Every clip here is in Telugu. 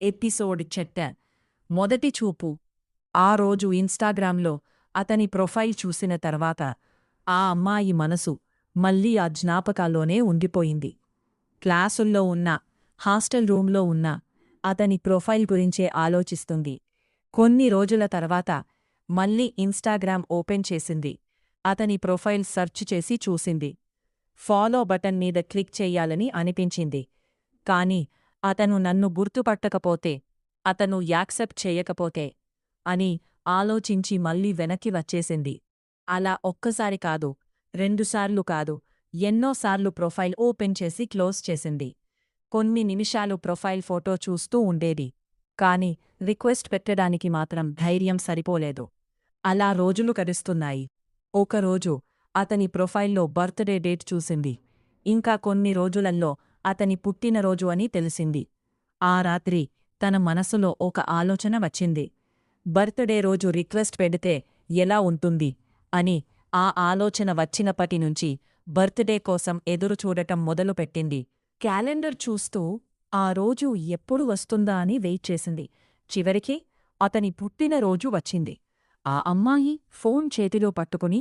ఎపిసోడ్ చెట్ట మొదటి చూపు. ఆ రోజు ఇన్స్టాగ్రామ్లో అతని ప్రొఫైల్ చూసిన తర్వాత ఆ అమ్మాయి మనసు మళ్ళీ ఆ జ్ఞాపకాల్లోనే ఉండిపోయింది. క్లాసుల్లో ఉన్నా, హాస్టల్ రూంలో ఉన్నా అతని ప్రొఫైల్ గురించే ఆలోచిస్తుంది. కొన్ని రోజుల తర్వాత మళ్ళీ ఇన్స్టాగ్రామ్ ఓపెన్ చేసింది. అతని ప్రొఫైల్ సెర్చ్ చేసి చూసింది. ఫాలో బటన్ మీద క్లిక్ చెయ్యాలని అనిపించింది. కాని అతను నన్ను గుర్తుపట్టకపోతే, అతను యాక్సెప్ట్ చేయకపోతే అని ఆలోచించి మళ్ళీ వెనక్కి వచ్చేసింది. అలా ఒక్కసారి కాదు, రెండుసార్లు కాదు, ఎన్నోసార్లు ప్రొఫైల్ ఓపెన్ చేసి క్లోజ్ చేసింది. కొన్ని నిమిషాలు ప్రొఫైల్ ఫోటో చూస్తూ ఉండేది. కాని రిక్వెస్ట్ పెట్టడానికి మాత్రం ధైర్యం సరిపోలేదు. అలా రోజులు గడుస్తున్నాయి. ఒకరోజు అతని ప్రొఫైల్లో బర్త్డే డేట్ చూసింది. ఇంకా కొన్ని రోజులల్లో అతని పుట్టినరోజు అని తెలిసింది. ఆ రాత్రి తన మనసులో ఒక ఆలోచన వచ్చింది. బర్త్డే రోజు రిక్వెస్ట్ పెడితే ఎలా ఉంటుంది అని. ఆ ఆలోచన వచ్చినప్పటినుంచి బర్త్డే కోసం ఎదురుచూడటం మొదలుపెట్టింది. క్యాలెండర్ చూస్తూ ఆ రోజు ఎప్పుడు వస్తుందా అని వెయిట్ చేసింది. చివరికి అతని పుట్టినరోజు వచ్చింది. ఆ అమ్మాయి ఫోన్ చేతిలో పట్టుకుని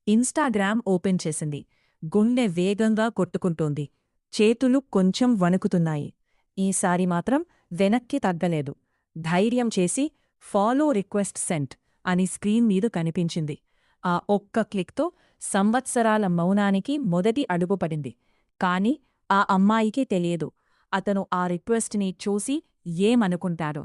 ఇన్స్టాగ్రామ్ ఓపెన్ చేసింది. గుండె వేగంగా కొట్టుకుంటోంది. చేతులు కొంచెం వణుకుతున్నాయి. ఈసారి మాత్రం వెనక్కి తగ్గలేదు. ధైర్యం చేసి ఫాలో రిక్వెస్ట్ సెంట్ అని స్క్రీన్ మీద కనిపించింది. ఆ ఒక్క క్లిక్తో సంవత్సరాల మౌనానికి మొదటి అడుగు పడింది. కాని ఆ అమ్మాయికి తెలియదు అతను ఆ రిక్వెస్ట్ని చూసి ఏమనుకుంటాడో.